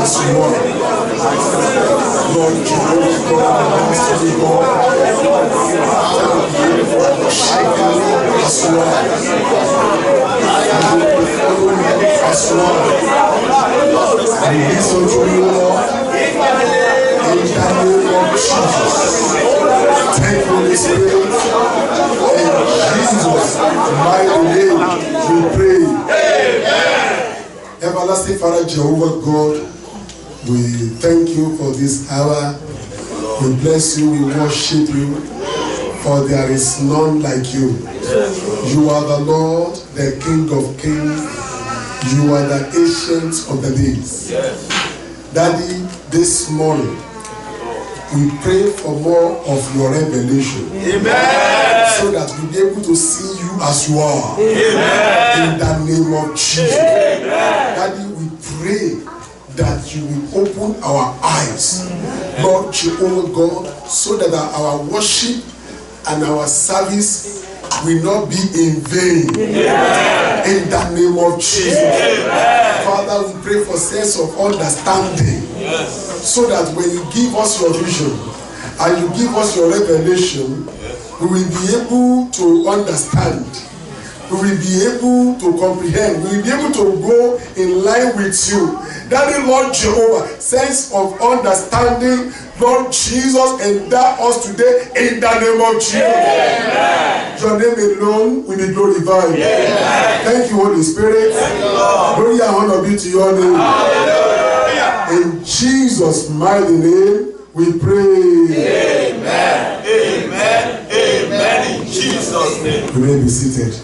as one. Lord Jehovah God, has to be God. As one. As one. And listen to you, Lord. In the name of Jesus. Thank you, Holy Spirit. In Jesus' mighty name we pray. Amen. Everlasting Father, Jehovah God, we thank you for this hour. We bless you, we worship you, for there is none like you. You are the Lord, the King of kings. You are the Ancient of the days. Daddy, this morning, we pray for more of your revelation. Amen. So that we'll be able to see you as you are. Amen. In the name of Jesus. Amen. Daddy, we pray that you will open our eyes, Lord Jehovah God, so that our worship and our service will not be in vain. Amen. In the name of Jesus. Amen. Father, we pray for sense of understanding. Yes. So that when you give us your vision and you give us your revelation, we will be able to understand. We will be able to comprehend. We will be able to go in line with you. Daddy, Lord Jehovah, sense of understanding, Lord Jesus, endow us today in the name of Jesus. Amen. Your name alone will be glorified. Amen. Thank you, Holy Spirit. Glory and honor be to your name. Hallelujah. In Jesus' mighty name, we pray. Amen. Amen. Amen. In Jesus' name. You may be seated.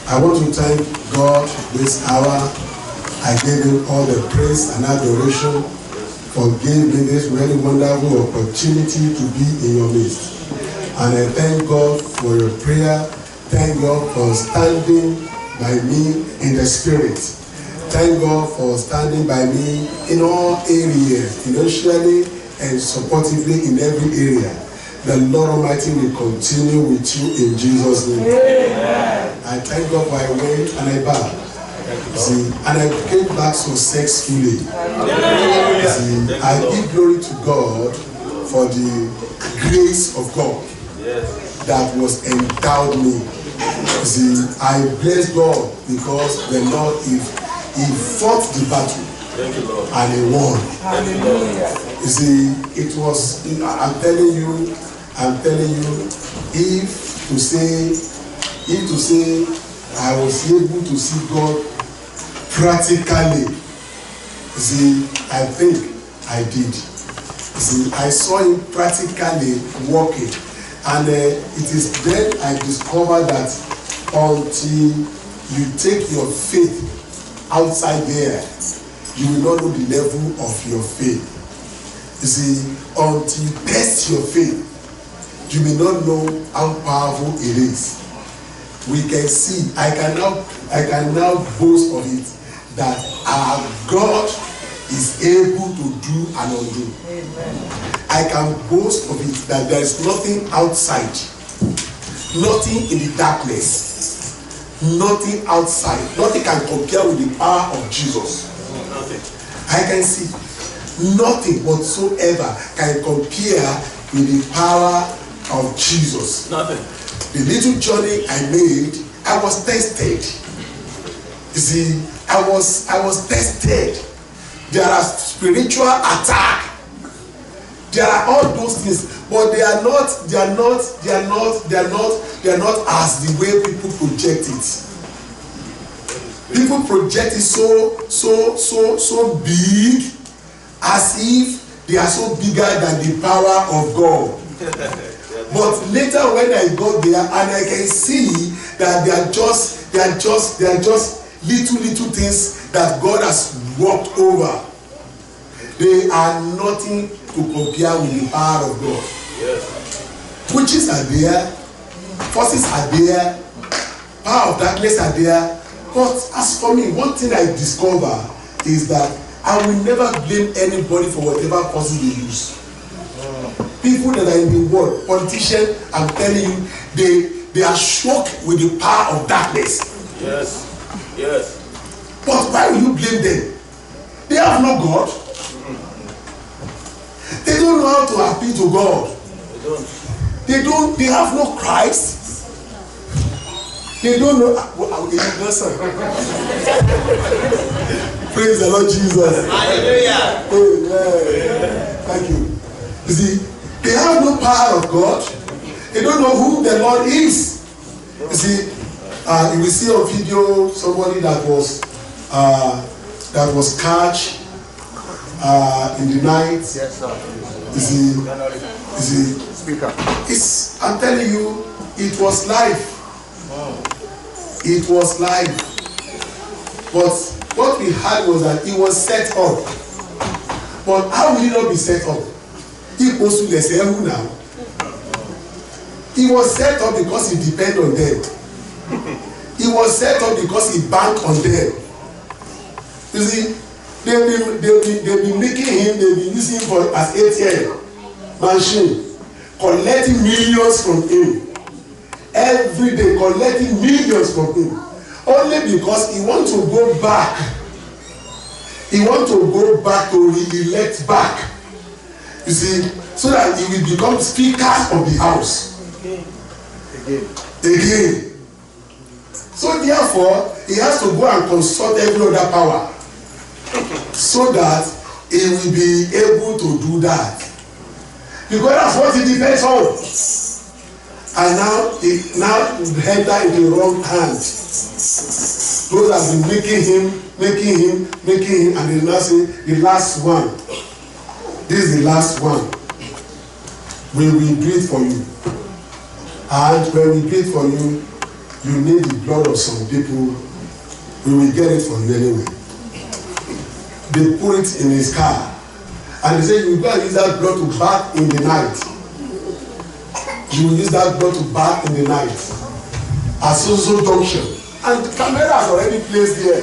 I want to thank God this hour. I gave him all the praise and adoration for giving me this really wonderful opportunity to be in your midst. And I thank God for your prayer. Thank God for standing by me in the spirit. Thank God for standing by me in all areas, financially and supportively in every area. The Lord Almighty will continue with you in Jesus' name. Amen. I thank God for I went and I bowed. See, and I came back so successfully. See, I give glory to God for the grace of God that was endowed me. See, I bless God because the Lord, he fought the battle and he won. You see, it was, I'm telling you, if to say I was able to see God practically, see, I think I did. See, I saw him practically working, and it is then I discovered that until you take your faith outside there, you will not know the level of your faith. You see, until you test your faith, you may not know how powerful it is. We can see, I can now boast of it, that our God is able to do and undo. Amen. I can boast of it that there is nothing outside, nothing in the darkness, nothing outside, nothing can compare with the power of Jesus. Nothing. I can see nothing whatsoever can compare with the power of Jesus. Nothing. The little journey I made, I was tested. You see, I was tested. There are spiritual attack. There are all those things, but they are not as the way people project it. People project it so big, as if they are so bigger than the power of God. But later when I got there and I can see that they are just little things that God has walked over. They are nothing to compare with the power of God. Yes. Witches are there, forces are there, power of darkness are there. But as for me, one thing I discover is that I will never blame anybody for whatever forces they use. People that are in the world, politicians, I'm telling you, they are shocked with the power of darkness. Yes. Yes. But why will you blame them? They have no God. happy to God. They have no Christ. They don't know. Praise the Lord Jesus. Hallelujah. Amen. Thank you. You see, they have no power of God. They don't know who the Lord is. You see, you will see on video somebody that was catch in the night. Yes, sir. You see, Speaker. I'm telling you, it was life. It was life. But what we had was that it was set up. But how will it not be set up? He was to the same now. He was set up because he depended on them. He was set up because he banked on them. You see, they've been making him, they've been using him for as ATM machine, collecting millions from him. Every day, collecting millions from him. Only because he wants to go back. He wants to go back to re-elect back. You see, so that he will become speaker of the house. Again. So therefore, he has to go and consult every other power. So that he will be able to do that. Because that's what he depends on. And now he enter in the wrong hands. Those have been making him, and they now say the last one. This is the last one. We will do it for you. And when we do it for you, you need the blood of some people. We will get it for you anyway. They put it in his car. And they say, you go and use that blood to bath in the night. You will use that blood to bath in the night. At so junction. And the camera has already placed there.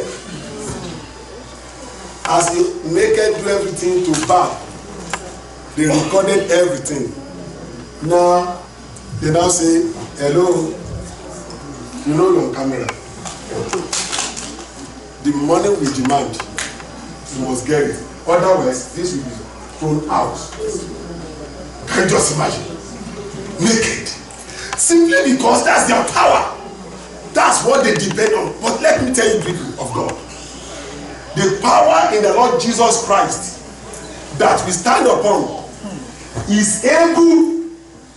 As he naked do everything to bath, they recorded everything. Now, they now say, hello, you know your camera. The money we demand, you must get it. Otherwise, this will be thrown out. Can you just imagine? Naked. Simply because that's their power. That's what they depend on. But let me tell you, people of God, the power in the Lord Jesus Christ that we stand upon is able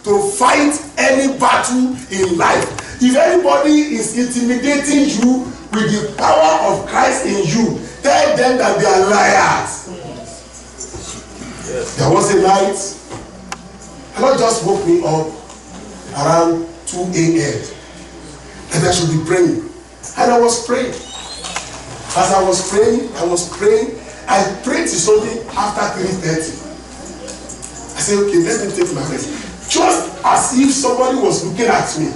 to fight any battle in life. If anybody is intimidating you with the power of Christ in you, tell them that they are liars. There was a night, the Lord just woke me up around 2 a.m. and I should be praying. And I was praying. As I was praying, I prayed to something after 3:30. I said, okay, let me take my rest. Just as if somebody was looking at me.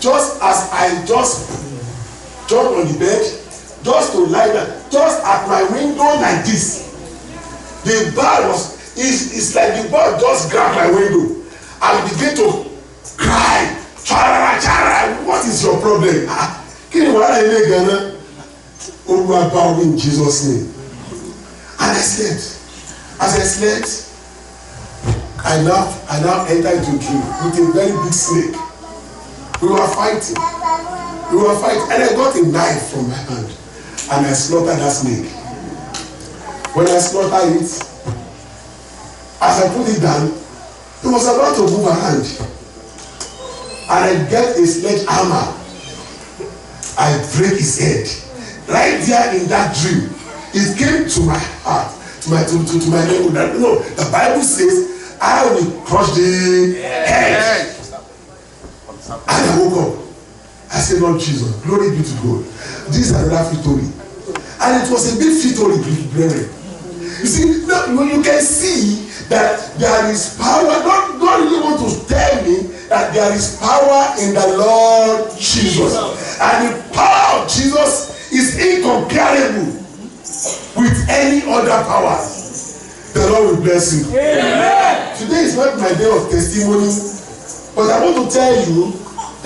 Just as I just jumped on the bed, just to lie down, just at my window like this. The bar was, it's like the bar just grabbed my window. I began to cry. Chara, chara, what is your problem? In Jesus' name. And I slept. As I slept, I now entered into a dream with a very big snake. We were fighting. And I got a knife from my hand. And I slaughtered that snake. When I slaughtered it, as I put it down, it was about to move around. And I get a sledgehammer. I break his head. Right there in that dream, it came to my heart, to my neighbor. No, the Bible says, I will crush the head. And I woke up. I said, Lord Jesus, glory be to God. This is another victory. And it was a big victory, brethren. You see, now, you can see that there is power. God really want to tell me that there is power in the Lord Jesus. And the power of Jesus is incomparable with any other power. The Lord will bless you. Amen. Today is not my day of testimony, but I want to tell you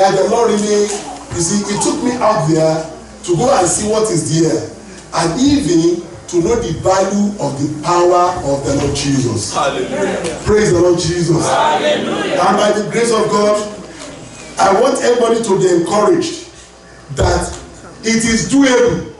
that the Lord really, you see, He took me out there to go and see what is there. And even to know the value of the power of the Lord Jesus. Hallelujah. Praise the Lord Jesus. Hallelujah. And by the grace of God, I want everybody to be encouraged that it is doable.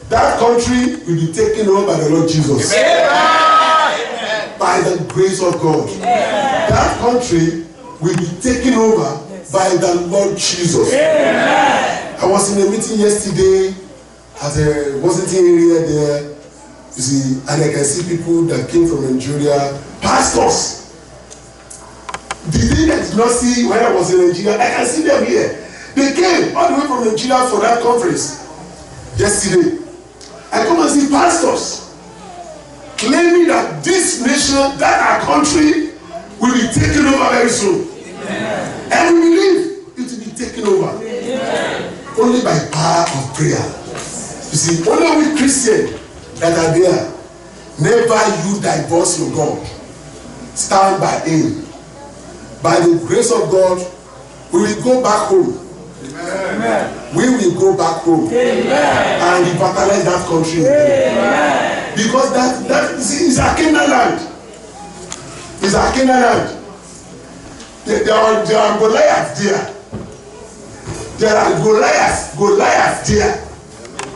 That country will be taken over by the Lord Jesus. Amen. By the grace of God. That country will be taken over by the Lord Jesus. I was in a meeting yesterday at a Washington area there, you see, and I can see people that came from Nigeria, pastors. The thing I did not see when I was in Nigeria, I can see them here. They came all the way from Nigeria for that conference yesterday. I come and see pastors claiming that this nation, that our country, will be taken over very soon. Amen. And we believe it will be taken over. Amen. Only by power of prayer. You see, only we Christians that are there, never you divorce your God. Stand by him. By the grace of God, we will go back home. Amen. We will go back home. Amen. And revitalize that country. Amen. Because that is a Canaan land. It's a Canaan land. There are Goliaths there. There are Goliaths there.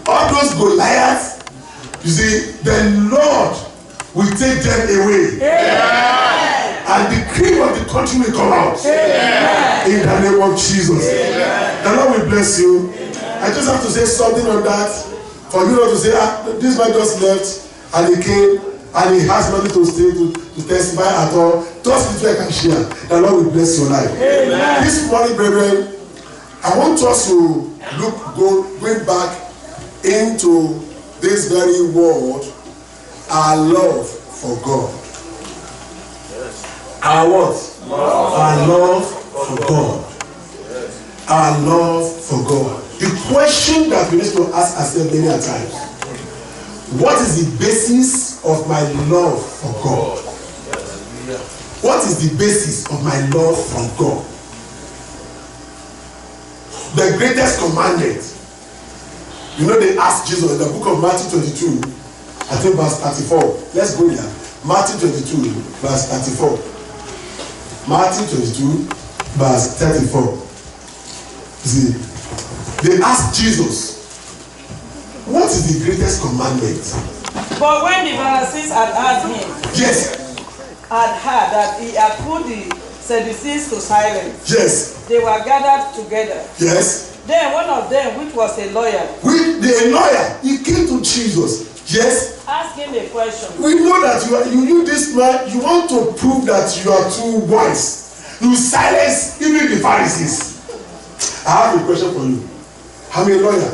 All those Goliaths, you see, the Lord will take them away. Amen. And the cream of the country will come out. Amen. In the name of Jesus. Amen. The Lord will bless you. Amen. I just have to say something on that. For you not to say, this man just left and he came and he has nothing to say to testify at all. Just little I can share. The Lord will bless your life. Amen. This morning, brethren, I want us to going back into this very word, our love for God. Our what? Our love for God. Our love for God. The question that we need to ask ourselves many times: what is the basis of my love for God? What is the basis of my love for God? The greatest commandment. You know, they asked Jesus in the book of Matthew 22, I think verse 34. Let's go there. Matthew 22, verse 34. Matthew 22, verse 34. See, they asked Jesus, what is the greatest commandment? But when the Pharisees had heard him, yes, had heard that he had put the Sadducees to silence, yes, they were gathered together. yes. Then one of them, which was a lawyer, he came to Jesus. Yes. asked him a question. We know that you this man, you want to prove that you are too wise. You silence even the Pharisees. I have a question for you. I'm a lawyer.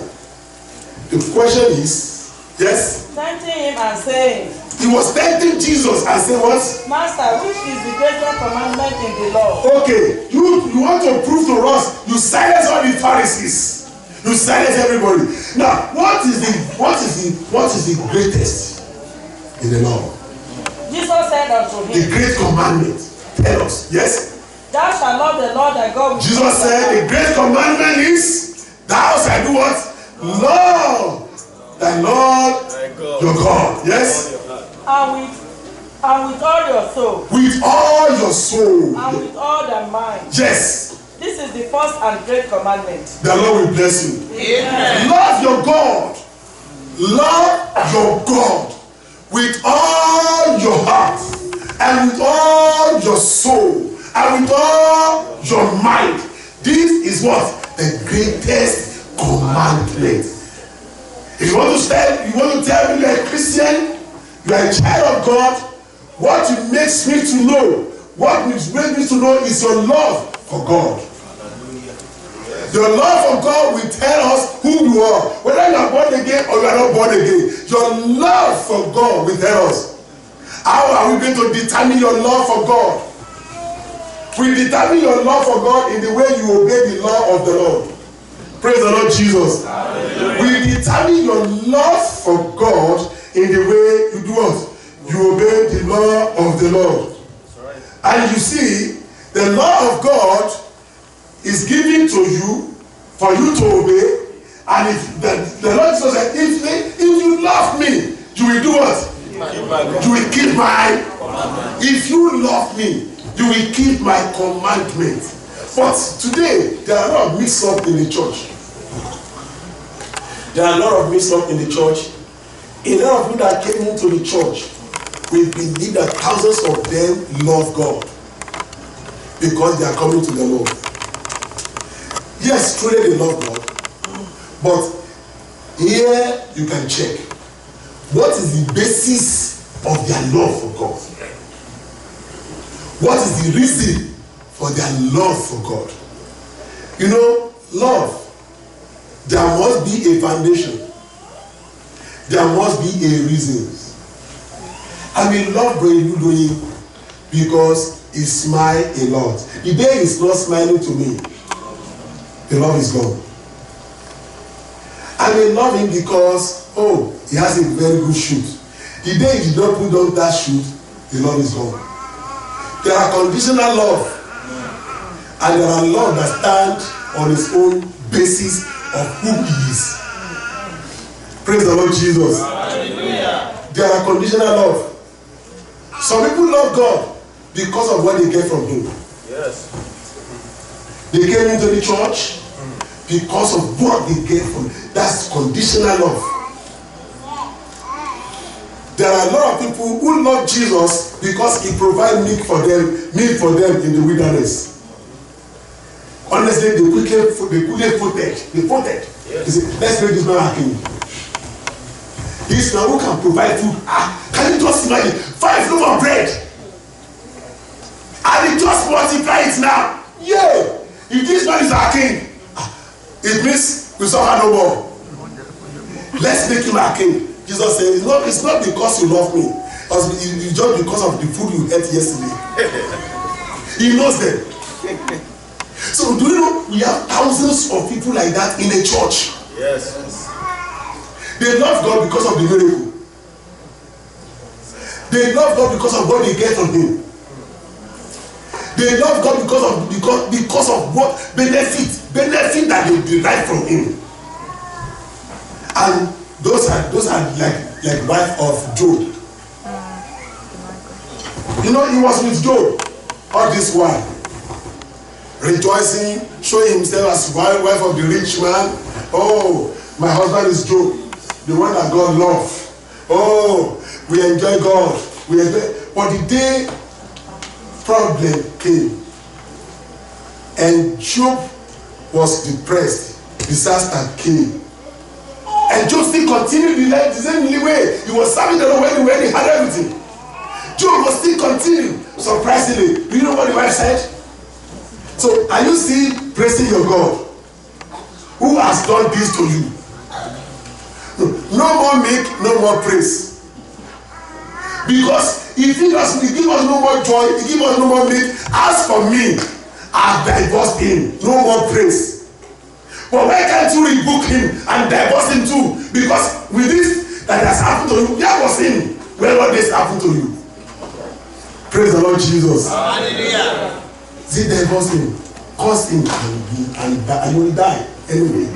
The question is, yes? Tempting him and saying, he was tempting Jesus and saying what? Master, which is the greatest commandment in the law? Okay, you want to prove to us, you silence all the Pharisees. You silence everybody. Now, what is the greatest in the law? Jesus said unto him, the great commandment. Tell us. Yes? Thou shalt love the Lord thy God with Jesus said the great commandment is, thou shalt do what? Love thy Lord your God. Yes? And with all your soul. With all your soul. And with all thy mind. Yes. This is the first and great commandment. The Lord will bless you. Amen. Love your God. Love your God with all your heart and with all your soul and with all your mind. This is what? The greatest commandment. If you want to tell me you're a Christian, you are a child of God, what it makes me to know, what makes me to know is your love for God. Your love for God will tell us who you are. Whether you are born again or you are not born again. Your love for God will tell us. How are we going to determine your love for God? We determine your love for God in the way you obey the law of the Lord. Praise the Lord Jesus. Hallelujah. We determine your love for God in the way you do what? You obey the law of the Lord. And you see, the law of God is given to you for you to obey. And if the Lord Jesus said, if you love me, what? You will keep my. If you love me, you will keep my commandment. But today, there are a lot of mix-up in the church. There are a lot of mix-up in the church. A lot of people that came into the church, we believe that thousands of them love God because they are coming to the Lord. Yes, truly they love God. But here you can check. What is the basis of their love for God? What is the reason for their love for God? You know, love, there must be a foundation. There must be a reason. I mean, love Brother because he smiles a lot. The day he's not smiling to me, the love is gone. I may love him because, oh, he has a very good shoot. The day he did not put on that shoot, the love is gone. There are conditional love, and there are love that stand on its own basis of who he is. Praise the Lord Jesus. Hallelujah. There are conditional love. Some people love God because of what they get from him. Yes. They came into the church because of what they get from him. That's conditional love. There are a lot of people who love Jesus because he provides meat for them in the wilderness. Honestly, they quickly voted. They said, let's make this man a king. This man who can provide food. Can you just imagine? 5 loaves of bread. And he just multiply it now. Yeah. If this man is our king, it means we suffer no more. Let's make him our king. Jesus said, it's not because you love me. It's just because of the food you ate yesterday. He knows them. So do you know we have thousands of people like that in a church? Yes. They love God because of the miracle. They love God because of what they get from him. They love God because of what benefit that they derive from him. And those are like wife of Job. You know, he was with Job all this while, rejoicing, showing himself as wife of the rich man. Oh, my husband is Job, the one that God loves. Oh, we enjoy God. But the day problem came and Job was depressed, disaster came. And Job still continued the same way. He was serving the Lord when he had everything. Job was still continuing. Surprisingly, do you know what the wife said? So, are you still praising your God who has done this to you? No more milk, no more praise. Because if he doesn't give us no more joy, he give us no more milk, as for me, I've divorced him. No more praise. But why can't you rebuke him and divorce him too? Because with this that has happened to you, that was him. Well, what this happened to you? Praise the Lord Jesus. Hallelujah. See, divorce him, curse him, and you will die anyway.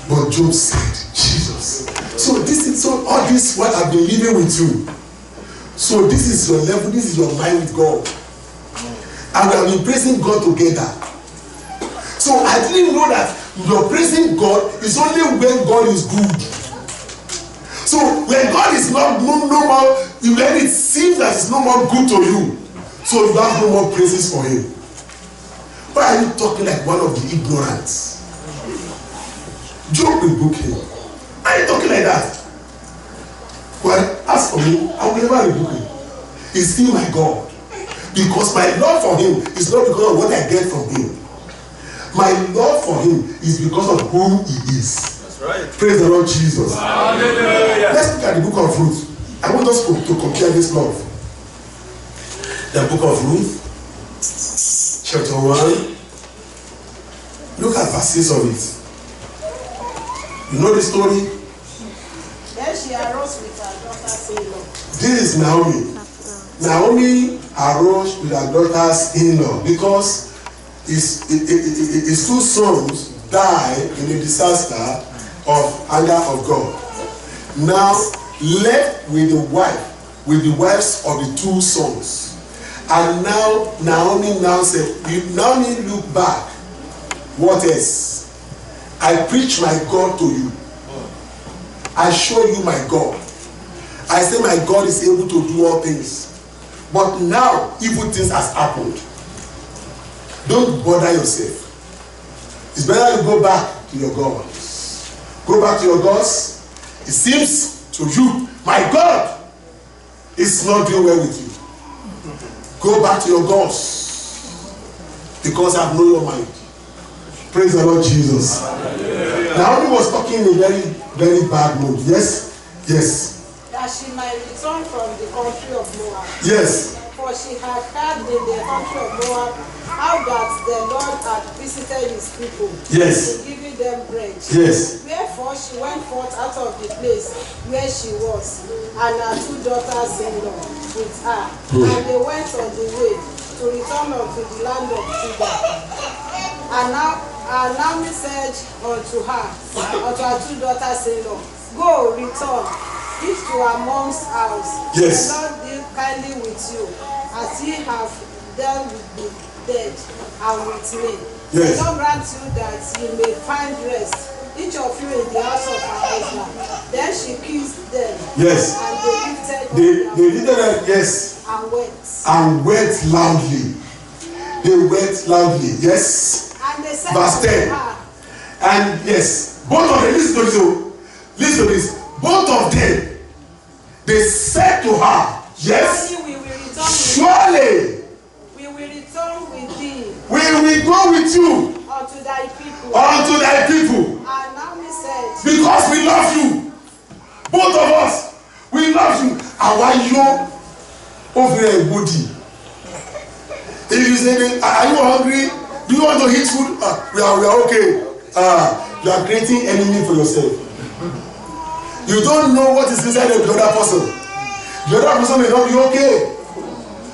But Job said, Jesus. So all this what I've been living with you. So this is your level, this is your mind with God. And we have been praising God together. So I didn't know that your praising God is only when God is good. So when God is no more, when it seems that it's no more good to you, so you have no more praises for him. Why are you talking like one of the ignorants? Job rebuked him. Why are you talking like that? Well, as for me, I will never rebuke him. He's still my God. Because my love for him is not because of what I get from him. My love for him is because of whom he is. That's right. Praise the Lord Jesus. Hallelujah. Let's look at the book of Ruth. I want us to compare this love. The book of Ruth, chapter 1. Look at verse 6 of it. You know the story? Then she arose with her daughter-in-law. This is Naomi. Naomi arose with her daughters-in-law because his 2 sons died in the disaster of anger of God. Now left with the wives of the two sons. And now Naomi now said, Naomi look back. What else? I preach my God to you. I show you my God. I say my God is able to do all things. But now evil things has happened. Don't bother yourself. It's better you go back to your gods. Go back to your gods. It seems to you, my God is not doing well with you. Go back to your gods. Because I know your mind. Praise the Lord Jesus. Naomi was talking in a very, very bad mood. Yes? Yes. That she might return from the country of Moab. Yes. For she had heard in the country of Moab how that the Lord had visited his people. Yes. In giving them bread. Yes. Wherefore she went forth out of the place where she was, and her two daughters-in-law with her. And they went on the way to return unto the land of Judah. And Naomi said unto her two daughters-in-law, Go, return, each to her mom's house. Yes. The Lord deal kindly with you, as ye have dealt with the dead and with me. Yes. The Lord grant you that ye may find rest, each of you in the house of her husband. Then she kissed them. Yes. And They lifted them, yes. and wept. And wept loudly. They wept loudly. Yes. And they said Verse unto 10. her, And yes, both of them, listen to this. Listen to this. Both of them, they said to her, yes, Surely we will return surely we will return with thee we will go with you unto thy people. unto thy people, And Naomi said, because we love you. Both of us, we love you. Our yo over a body. If you say, are you hungry? Do you want to eat food? We are okay. You are creating enemy for yourself. You don't know what is inside of the other person. The other person may not be okay.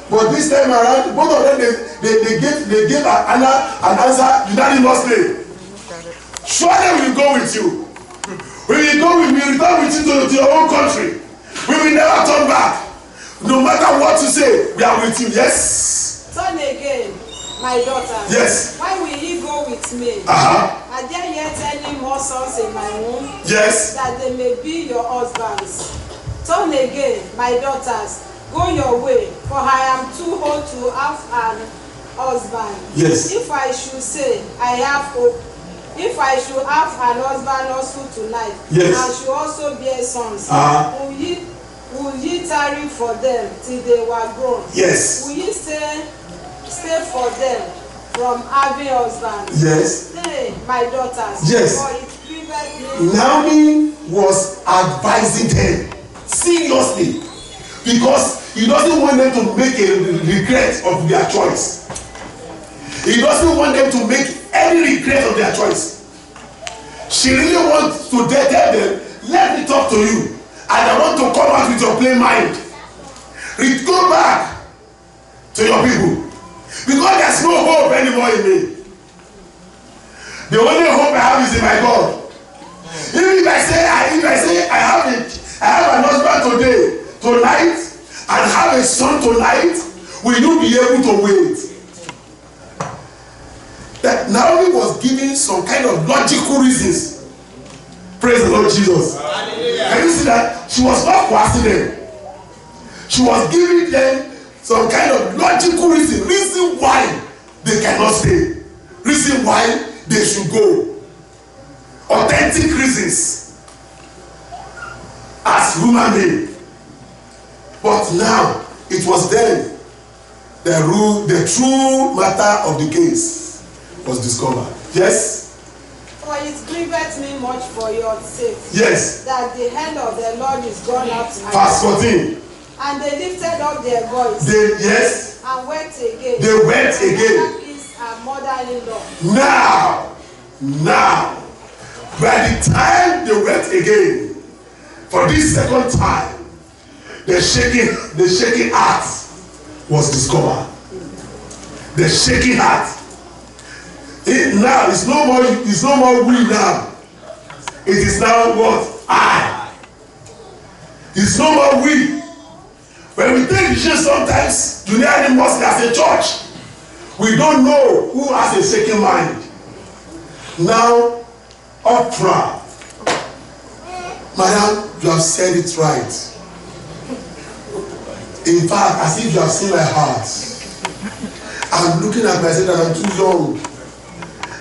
But this time around, both of them, they gave an answer unanimously. Surely we will go with you. We will return with you to your own country. We will never turn back. No matter what you say, we are with you. Yes. Turn again, my daughter. Yes. Why will ye go with me? Are there yet any more sons in my womb? Yes. That they may be your husbands. Turn again, my daughters. Go your way, for I am too old to have an husband. Yes. If I should say I have hope, if I should have an husband also tonight, yes, and should also bear sons, will ye tarry for them till they were grown? Yes. Will ye stay for them from having husbands? Yes. Stay, my daughters. Yes. For it grieveth me. Naomi was advising them seriously, because he doesn't want them to make a regret of their choice. He doesn't want them to make any regret of their choice. She really wants to tell them, let me talk to you, and I want to come out with your plain mind. Go back to your people, because there's no hope anymore in me. The only hope I have is in my God. Even if I say I have an husband today, tonight, and have a son tonight, will you be able to wait? That Naomi was giving some kind of logical reasons. Praise the Lord Jesus. Can you see that? She was not coercing them. She was giving them some kind of logical reason why they cannot stay, reason why they should go. Authentic reasons as human being. But now it was then the true matter of the case was discovered. Yes. For it grieveth me much for your sake. Yes. That the hand of the Lord is gone out. Verse 14. And they lifted up their voice. Yes. And went again. They went again. Is our mother-in-law. Now, by the time they went again, for this second time, the shaking heart was discovered. The shaking heart. Now it's no more we now. It is now what? I. It's It's no more we. When we take decisions sometimes, Junior mostly as a church, we don't know who has a second mind. Now, Oprah, Madam, you have said it right. In fact, as if you have seen my heart. I'm looking at myself and I'm too young.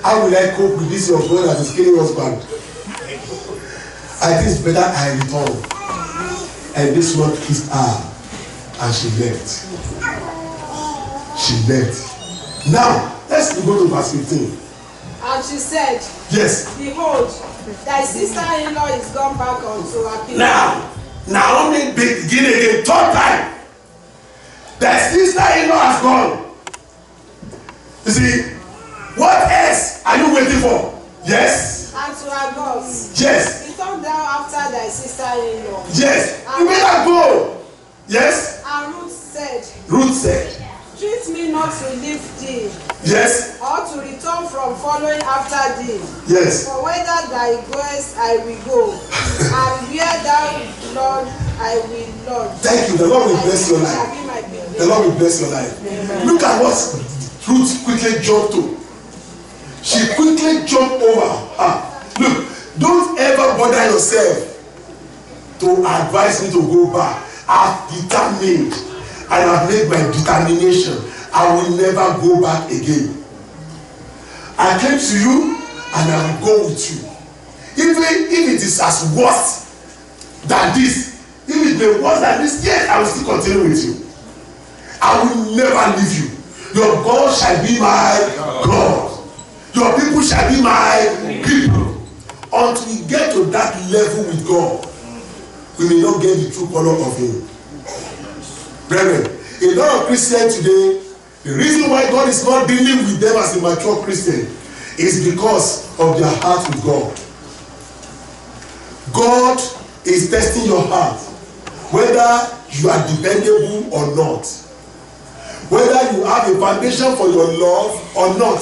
How will I cope with this your brother that is killing husband? I think it's better I return. And this one kissed her and she left. She left. Now, let's go to verse 15. And she said, Yes. Behold, thy sister-in-law is gone back unto her people. Now, Naomi begin again, third time. Thy sister-in-law has gone. You see, what else are you waiting for? Yes. And to her gods. Yes. Return thou after thy sister-in-law. Yes. You better go. Yes. And Ruth said, Treat me not to leave thee. Yes. Or to return from following after thee. Yes. For whither thou goest, I will go. And where thou, Lord, I will lodge. Thank you. The Lord will bless your life. The Lord will bless your life. Look at what Ruth quickly jumped to. She quickly jumped over. Look, don't ever bother yourself to advise me to go back. I've determined and I've made my determination. I will never go back again. I came to you and I will go with you. Even if it is as worse than this, if it may worse than this, yes, I will still continue with you. I will never leave you. Your God shall be my God. Your people shall be my people. Until we get to that level with God, we may not get the true color of Him. Brethren, a lot of Christians today, the reason why God is not dealing with them as a mature Christian is because of their heart with God. God is testing your heart, whether you are dependable or not, whether you have a foundation for your love or not.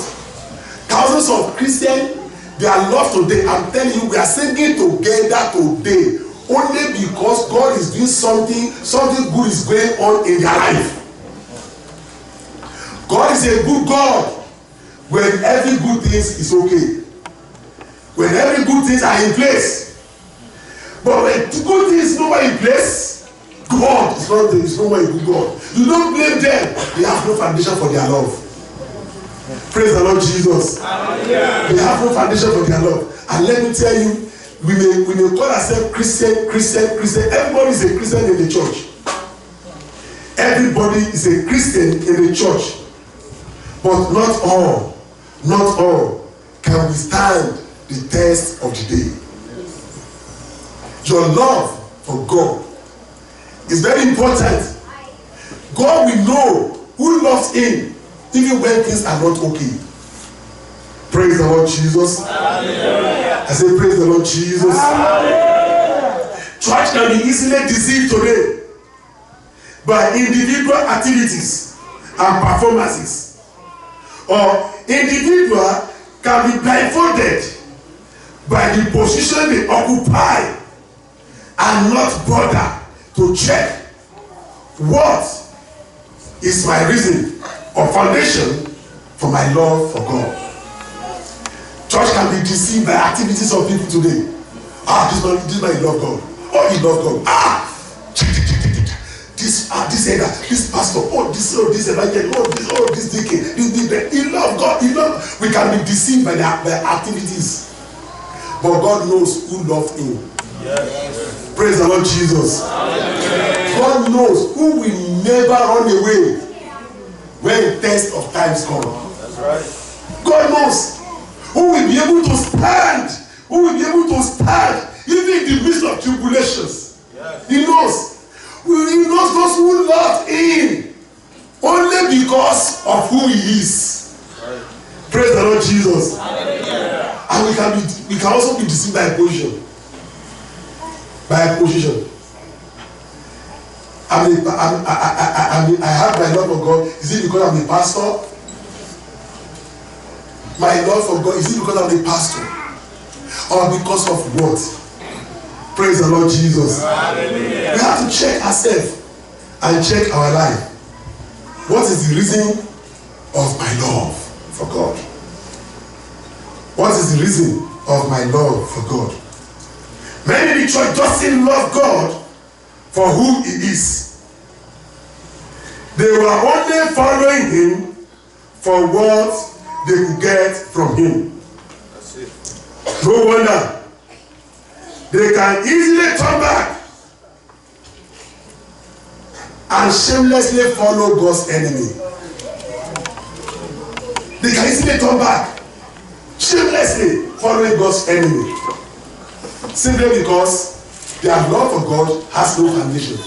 Thousands of Christians, they are lost today. I'm telling you, we are singing together today only because God is doing something good is going on in their life. God is a good God when every good thing is okay, when every good things are in place. But when good things no more in place, God is not there. Is no more a good God. You don't blame them. They have no foundation for their love. Praise the Lord Jesus. Hallelujah. They have no foundation for their love. And let me tell you, we may call ourselves Christian. Everybody is a Christian in the church. Everybody is a Christian in the church. But not all can withstand the test of the day. Your love for God is very important. God will know who loves Him even when things are not okay. Praise the Lord Jesus. Hallelujah. I say praise the Lord Jesus. Hallelujah. Church can be easily deceived today by individual activities and performances, or individual can be blindfolded by the position they occupy and not bother to check what is my reason or foundation for my love for God. Church can be deceived by activities of people today. This man love God. Oh, he love God. This elder, this pastor, this evangelist, this deacon, he love God. We can be deceived by their activities, but God knows who loves Him. Yes. Praise the Lord Jesus. Amen. God knows who will never run away when the test of times come. That's right. God knows who will be able to stand. Who will be able to stand even in the midst of tribulations. Yes. He knows. He knows those who love Him only because of who He is. Right. Praise the Lord Jesus. Amen. And we can also be deceived by position. By a position. I have my love for God. Is it because I'm a pastor? My love for God, is it because I'm a pastor? Or because of what? Praise the Lord Jesus. Hallelujah. We have to check ourselves and check our life. What is the reason of my love for God? What is the reason of my love for God? Many in the church doesn't love God for who he is. They were only following him for what they could get from him. That's it. No wonder they can easily turn back and shamelessly follow God's enemy. They can easily turn back, shamelessly following God's enemy, simply because their love for God has no foundation.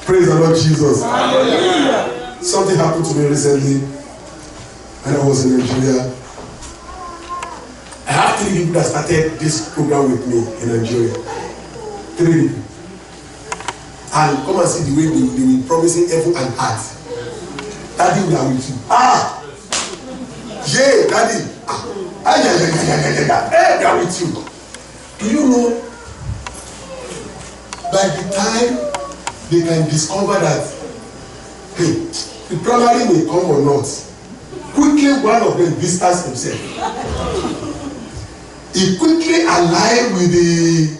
Praise the Lord Jesus. Hallelujah. Something happened to me recently when I was in Nigeria. I have 3 people that started this program with me in Nigeria. 3 people. And come and see the way they were promising heaven and earth. Daddy, we are with you. Yeah, Daddy. Hey, we are with you. Do you know, by the time they can discover that, hey, the primary may come or not, quickly one of them distanced himself. He quickly aligned with the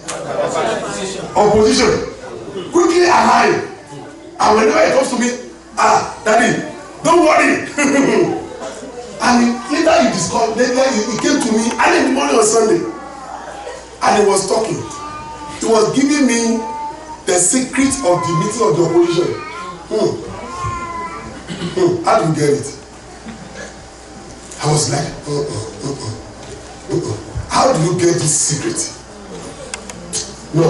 opposition. Quickly aligned. And whenever he comes to me, Daddy, don't worry. And later he discovered, he came to me early in the morning on Sunday. And he was talking. He was giving me the secret of the meeting of the opposition. How do you get it? I was like, how do you get this secret? No,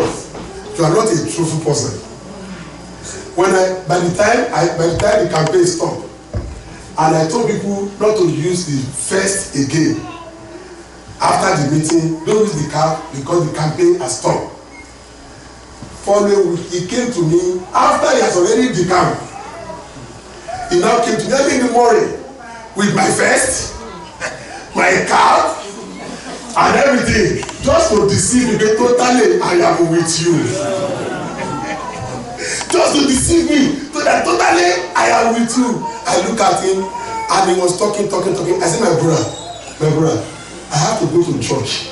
you are not a truthful person. By the time the campaign stopped, and I told people not to use the first again after the meeting, don't use the car because the campaign has stopped. Following week, he came to me after he has already decamped. He now came to me early in the morning with my vest, my cap, and everything, just to deceive me. Totally, I am with you. Just to deceive me, so that totally I am with you. I look at him, and he was talking. I said, my brother, I have to go to church.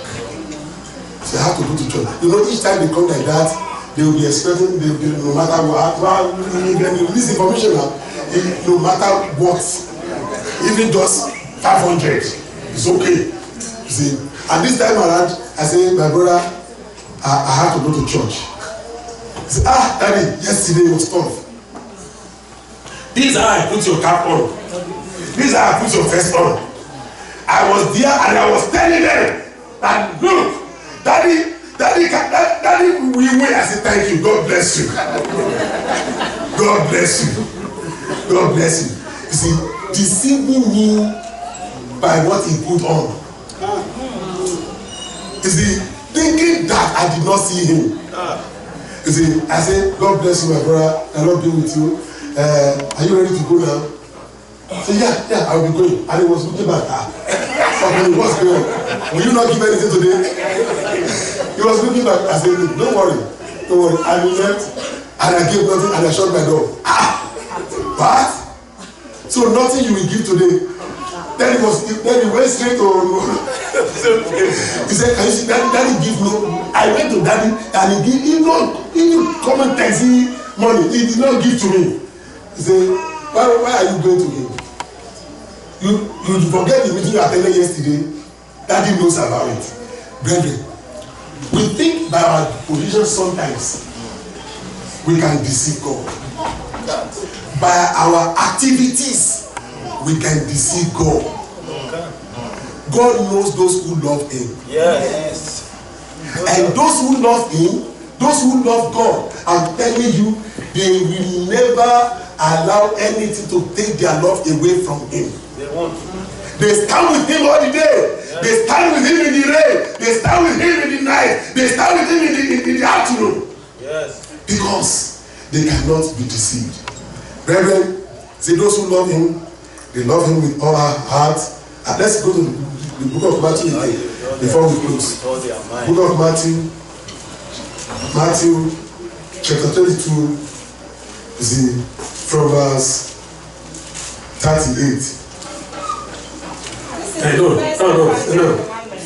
So I have to go to church. You know, each time they come like that, they will be expecting, no matter what, this information now, no matter what, even just 500, it's okay. You see, and this time around, I say, my brother, I have to go to church. He said, Daddy, yesterday was tough. This is how I put your cap on. This is how I put your vest on. I was there and I was telling them that, look, Daddy, we win. I say, thank you. God bless you. God bless you. God bless you. You see, deceiving me by what he put on. You see, thinking that I did not see him. You see, I say, God bless you, my brother. I love being with you. Are you ready to go now? I say, yeah, I'll be going. And he was looking back. What's going on? Will you not give anything today? He was looking back. I said, don't worry. And he left, and I gave nothing, and I shut my door. What? So nothing you will give today. Then he went straight to he said, can you see, Daddy give no. I went to Daddy, and he didn't come and text me money. He did not give to me. He said, why are you going to him? You forget the meeting you attended yesterday. Daddy knows about it. Brethren, we think by our position sometimes we can deceive God. By our activities, we can deceive God. God knows those who love him. Yes. And those who love him, those who love God, I'm telling you, they will never allow anything to take their love away from him. They won't. They stand with him all the day. Yes. They stand with him in the rain. They stand with him in the night. They stand with him in the afternoon. Yes. Because they cannot be deceived. Brethren, see, those who love him, they love him with all our heart. And let's go to the book of Matthew again before we close. Book of Matthew, Matthew chapter 22, from verse 38. No.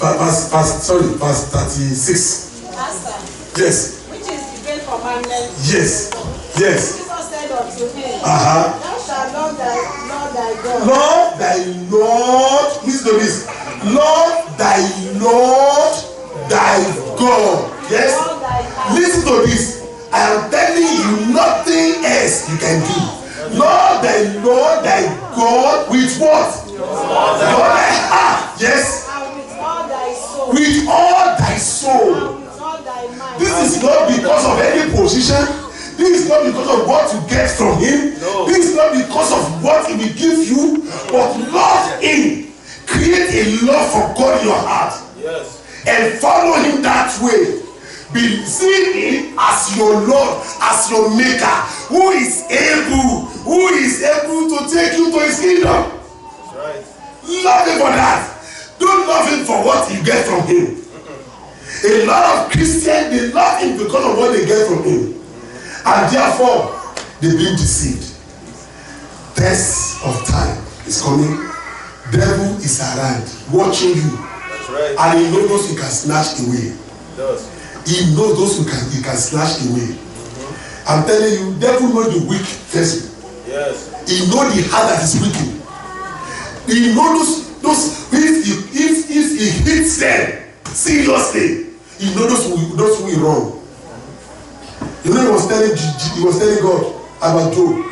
Verse 36. Master, Yes. which is the great commandment? Yes. Yes. Jesus said unto him, Uh-huh. Thou shalt love thy God. Lord thy Lord, listen to this. Lord thy God. Yes. All thy heart. Listen to this. I am telling you nothing else you can do. Lord thy God with what? Lord thy heart. Yes. And with all thy soul. With all thy soul. And with all thy mind. This is not because of any position. This is not because of what you get from him. No. This is not because of what he will give you. But love him. Create a love for God in your heart. Yes. And follow him that way. Be seeing him as your Lord, as your maker, who is able to take you to his kingdom. That's right. Love him for that. Don't love him for what you get from him. A lot of Christians, they love him because of what they get from him. And therefore, they've been deceived. Test of time is coming. Devil is around, watching you. That's right. And he knows those he can snatch away. He does. He knows those he can snatch away. I'm telling you, devil knows the weak person. Yes. He knows the heart that is wicked. He knows those if he hits them seriously, he knows those who he wrong. You know, he was telling God about Job.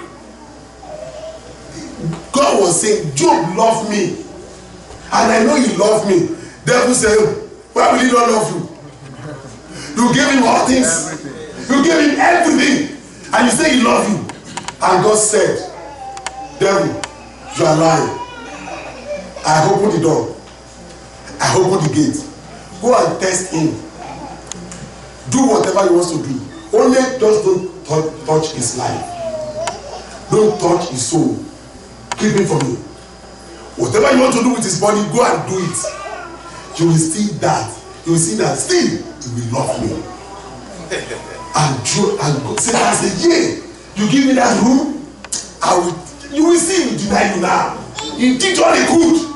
God was saying, Job loved me, and I know he loved me. Devil said, why will he not love you? You gave him all things. You gave him everything, and you say he loves you. And God said, devil, you are lying. I open the door. I open the gate. Go and test him. Do whatever he wants to do. Only just don't touch his life. Don't touch his soul. Keep him from me. Whatever you want to do with his body, go and do it. You will see that. You will see that still he will love me. And God said, I said, yeah, you give me that room, you will see he will deny you now. He did all he could.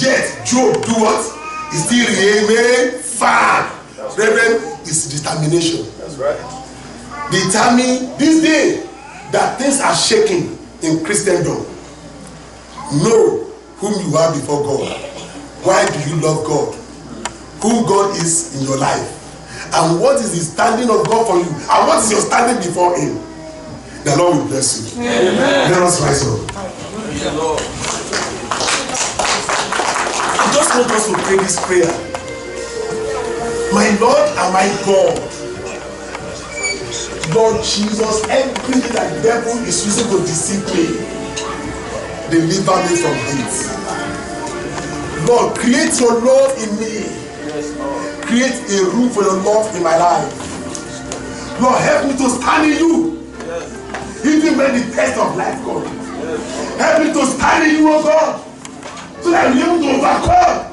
Yet Job do what? He still remain firm. Reverend, is determination. That's right. Determine this day that things are shaking in Christendom. Know whom you are before God. Why do you love God? Who God is in your life. And what is the standing of God for you? And what is your standing before him? The Lord will bless you. Amen. Let us rise up. Praise the Lord. I just want us to pray this prayer. My Lord and my God, Lord Jesus, everything that the devil is using to deceive me, deliver me from it. Lord, create your love in me. Create a room for your love in my life. Lord, help me to stand in you. Even when the test of life comes. Help me to stand in you, oh God, so that I'm able to overcome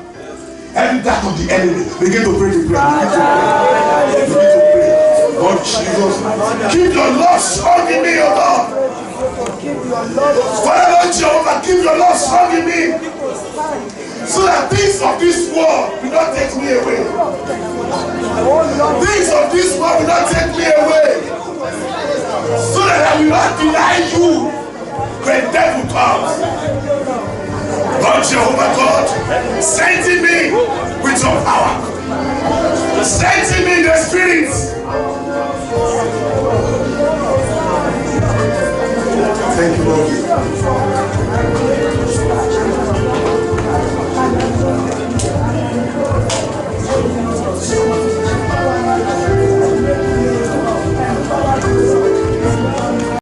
every attack of the enemy. Begin to pray the prayer. Begin to pray. Lord Jesus, keep your love strong in me, oh God. Father, Lord Jehovah, keep your love strong in me, so that things of this world will not take me away. Things of this world will not take me away, so that I will not deny you when devil comes. Lord Jehovah God, strengthen me with your power. Strengthen me in the spirit. Thank you, Lord.